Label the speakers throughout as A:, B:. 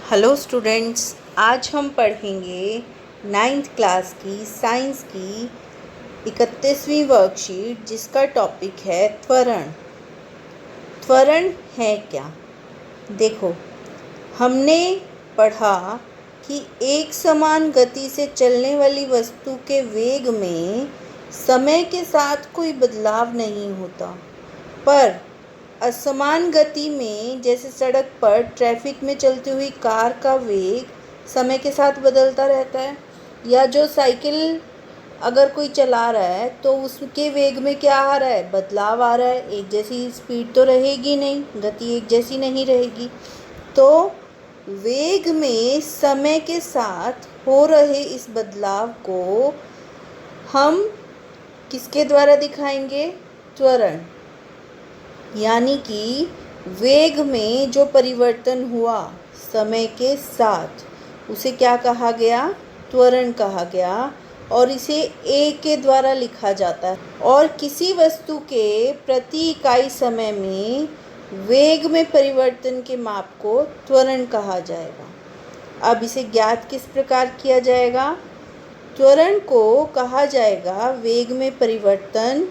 A: Hello students, आज हम पढ़ेंगे नाइन्थ क्लास की साइंस की 31वीं वर्कशीट जिसका टॉपिक है त्वरण। त्वरण है क्या? देखो, हमने पढ़ा कि एक समान गति से चलने वाली वस्तु के वेग में समय के साथ कोई बदलाव नहीं होता, पर असमान गति में जैसे सड़क पर ट्रैफिक में चलती हुई कार का वेग समय के साथ बदलता रहता है, या जो साइकिल अगर कोई चला रहा है तो उसके वेग में क्या आ रहा है? बदलाव आ रहा है। एक जैसी स्पीड तो रहेगी नहीं, गति एक जैसी नहीं रहेगी। तो वेग में समय के साथ हो रहे इस बदलाव को हम किसके द्वारा दिखाएंगे? त्वरण। यानी कि वेग में जो परिवर्तन हुआ समय के साथ, उसे क्या कहा गया? त्वरण कहा गया, और इसे ए के द्वारा लिखा जाता है। और किसी वस्तु के प्रति इकाई समय में वेग में परिवर्तन के माप को त्वरण कहा जाएगा। अब इसे ज्ञात किस प्रकार किया जाएगा? त्वरण को कहा जाएगा वेग में परिवर्तन,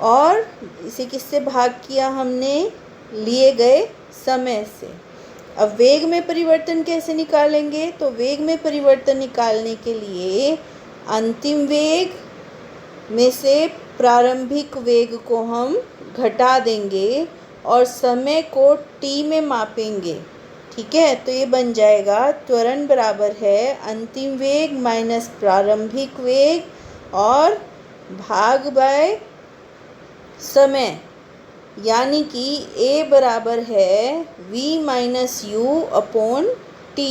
A: और इसे किससे भाग किया हमने? लिए गए समय से। अब वेग में परिवर्तन कैसे निकालेंगे? तो वेग में परिवर्तन निकालने के लिए अंतिम वेग में से प्रारंभिक वेग को हम घटा देंगे और समय को t में मापेंगे। ठीक है, तो ये बन जाएगा त्वरण बराबर है अंतिम वेग माइनस प्रारंभिक वेग और भाग बाय समय, यानी कि a बराबर है v minus you upon t।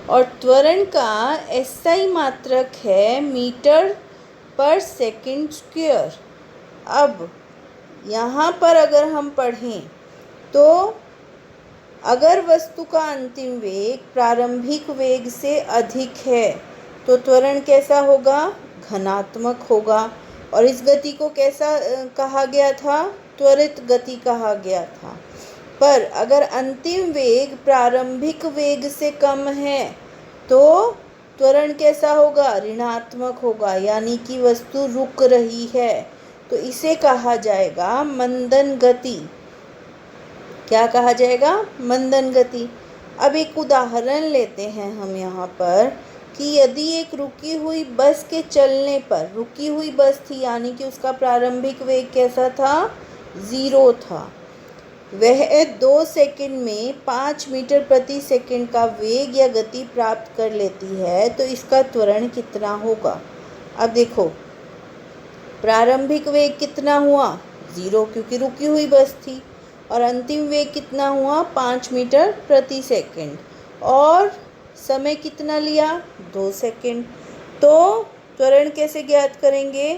A: और त्वरण का SI मात्रक है मीटर पर सेकंड स्क्वायर। अब यहाँ पर अगर हम पढ़ें तो अगर वस्तु का अंतिम वेग प्रारंभिक वेग से अधिक है तो त्वरण कैसा होगा? घनात्मक होगा। और इस गति को कैसा कहा गया था? त्वरित गति कहा गया था। पर अगर अंतिम वेग प्रारंभिक वेग से कम है तो त्वरण कैसा होगा? ऋणात्मक होगा, यानी कि वस्तु रुक रही है, तो इसे कहा जाएगा मंदन गति। क्या कहा जाएगा? मंदन गति। अब एक उदाहरण लेते हैं हम यहाँ पर कि यदि एक रुकी हुई बस के चलने पर, रुकी हुई बस थी यानी कि उसका प्रारंभिक वेग कैसा था? 0 था। वह 2 सेकंड में 5 मीटर प्रति सेकंड का वेग या गति प्राप्त कर लेती है, तो इसका त्वरण कितना होगा? अब देखो, प्रारंभिक वेग कितना हुआ? 0, क्योंकि रुकी हुई बस थी। और अंतिम वेग कितना हुआ? 5 मीटर प्रति सेकंड। और समय कितना लिया? 2 सेकंड। तो त्वरण कैसे ज्ञात करेंगे?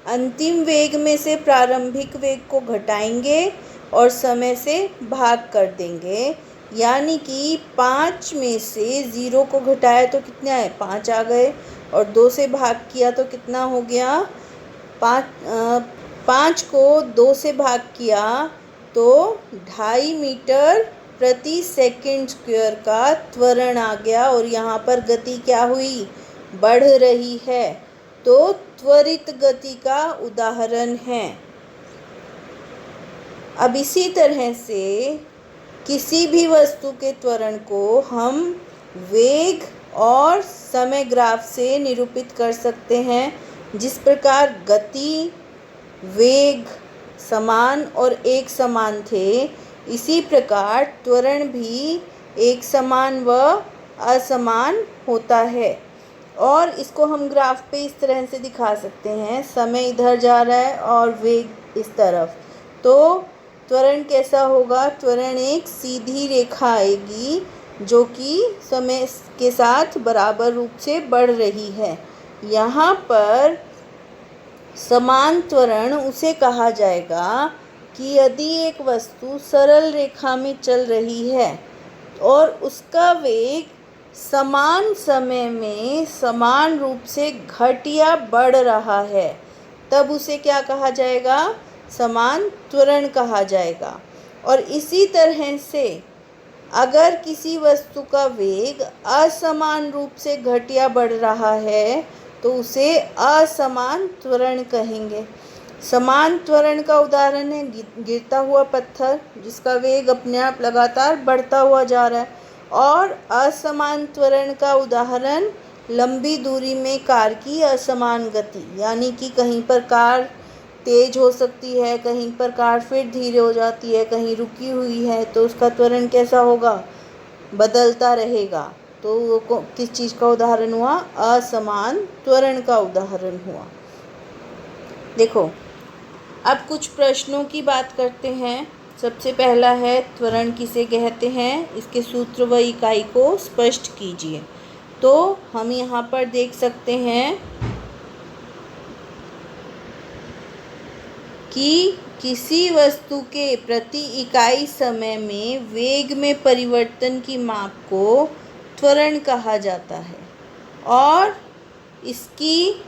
A: अंतिम वेग में से प्रारंभिक वेग को घटाएंगे और समय से भाग कर देंगे, यानी कि 5 में से 0 को घटाया तो कितने आए? 5 आ गए। और 2 से भाग किया तो कितना हो गया? 5 को 2 से भाग किया तो 2.5 मीटर प्रति सेकंड स्क्वायर का त्वरण आ गया। और यहाँ पर गति क्या हुई? बढ़ रही है, तो त्वरित गति का उदाहरण है। अब इसी तरह से किसी भी वस्तु के त्वरण को हम वेग और समय ग्राफ से निरूपित कर सकते हैं। जिस प्रकार गति, वेग समान और एक समान थे, इसी प्रकार त्वरण भी एक समान व असमान होता है। और इसको हम ग्राफ पे इस तरह से दिखा सकते हैं, समय इधर जा रहा है और वेग इस तरफ, तो त्वरण कैसा होगा? त्वरण एक सीधी रेखा आएगी जो कि समय के साथ बराबर रूप से बढ़ रही है। यहाँ पर समान त्वरण उसे कहा जाएगा कि यदि एक वस्तु सरल रेखा में चल रही है और उसका वेग समान समय में समान रूप से घट या बढ़ रहा है, तब उसे क्या कहा जाएगा? समान त्वरण कहा जाएगा। और इसी तरह से अगर किसी वस्तु का वेग असमान रूप से घट या बढ़ रहा है तो उसे असमान त्वरण कहेंगे। समान त्वरण का उदाहरण है गिरता हुआ पत्थर जिसका वेग अपने आप लगातार बढ़ता हुआ जा रहा है, और असमान त्वरण का उदाहरण लंबी दूरी में कार की असमान गति, यानी कि कहीं पर कार तेज हो सकती है, कहीं पर कार फिर धीरे हो जाती है, कहीं रुकी हुई है, तो उसका त्वरण कैसा होगा, बदलता रहेगा। तो वो किस चीज़ का उदाहरण हुआ, असमान त्वरण का उदाहरण हुआ। देखो अब कुछ प्रश्नों की बात करते हैं। सबसे पहला है त्वरण किसे कहते हैं, इसके सूत्र व इकाई को स्पष्ट कीजिए। तो हम यहाँ पर देख सकते हैं कि किसी वस्तु के प्रति इकाई समय में वेग में परिवर्तन की माप को त्वरण कहा जाता है, और इसकी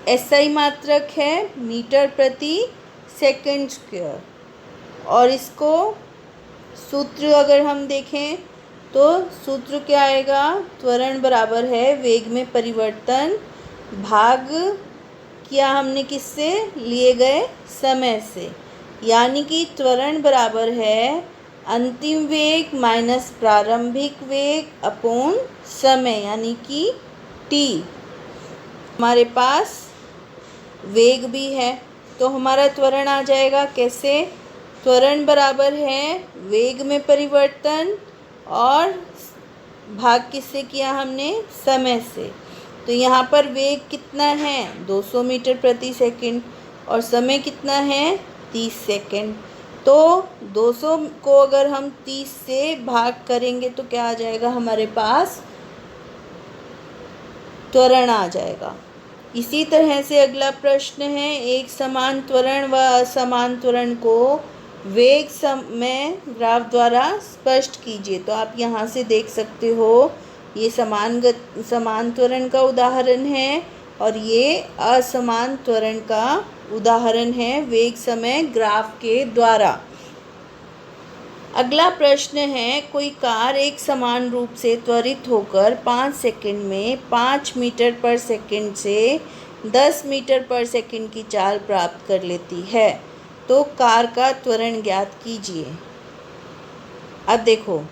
A: एसआई मात्रक है मीटर प्रति सेकंड स्क्वायर। और इसको सूत्र अगर हम देखें तो सूत्र क्या आएगा, त्वरण बराबर है वेग में परिवर्तन भाग किया हमने किससे, लिए गए समय से, यानी कि त्वरण बराबर है अंतिम वेग माइनस प्रारंभिक वेग अपॉन समय, यानी कि t। हमारे पास वेग भी है तो हमारा त्वरण आ जाएगा कैसे, त्वरण बराबर है वेग में परिवर्तन और भाग किससे किया हमने, समय से। तो यहाँ पर वेग कितना है 200 मीटर प्रति सेकंड और समय कितना है 30 सेकंड। तो 200 को अगर हम 30 से भाग करेंगे तो क्या आ जाएगा, हमारे पास त्वरण आ जाएगा। इसी तरह से अगला प्रश्न है एक समान त्वरण व असमान त्वरण को वेग समय ग्राफ द्वारा स्पष्ट कीजिए। तो आप यहाँ से देख सकते हो ये समान त्वरण का उदाहरण है और ये असमान त्वरण का उदाहरण है वेग समय ग्राफ के द्वारा। अगला प्रश्न है कोई कार एक समान रूप से त्वरित होकर 5 सेकंड में 5 मीटर पर सेकंड से 10 मीटर पर सेकंड की चाल प्राप्त कर लेती है, तो कार का त्वरण ज्ञात कीजिए। अब देखो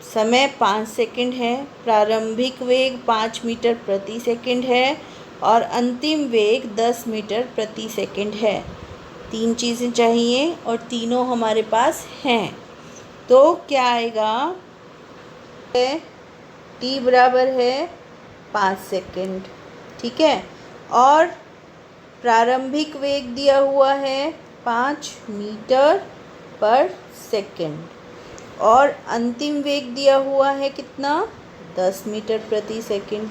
A: समय 5 सेकंड है, प्रारंभिक वेग 5 मीटर प्रति सेकंड है और अंतिम वेग 10 मीटर प्रति सेकंड है। 3 चीज़ें चाहिए और तीनों हमारे पास हैं। तो क्या आएगा, t बराबर है 5 सेकंड, ठीक है, और प्रारंभिक वेग दिया हुआ है 5 मीटर पर सेकंड और अंतिम वेग दिया हुआ है कितना 10 मीटर प्रति सेकंड,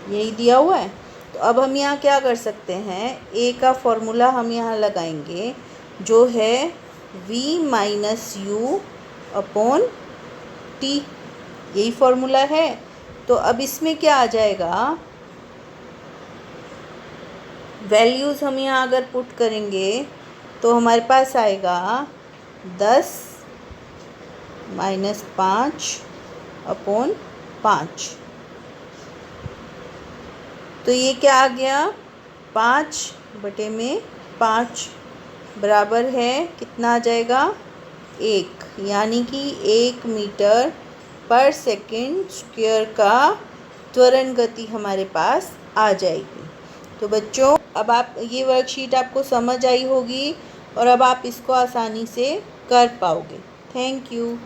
A: यही दिया हुआ है। तो अब हम यहाँ क्या कर सकते हैं, a का फॉर्मूला हम यहाँ लगाएंगे जो है v minus u upon t, यही फॉर्मूला है। तो अब इसमें क्या आ जाएगा, वैल्यूज़ हम यहाँ अगर पुट करेंगे तो हमारे पास आएगा 10 माइनस 5 अपॉन 5। तो ये क्या आ गया 5/5 बराबर है कितना आ जाएगा 1, यानी कि 1 मीटर पर सेकंड स्क्वायर का त्वरण गति हमारे पास आ जाएगी। तो बच्चों अब आप ये वर्कशीट आपको समझ आई होगी और अब आप इसको आसानी से कर पाओगे। Thank you.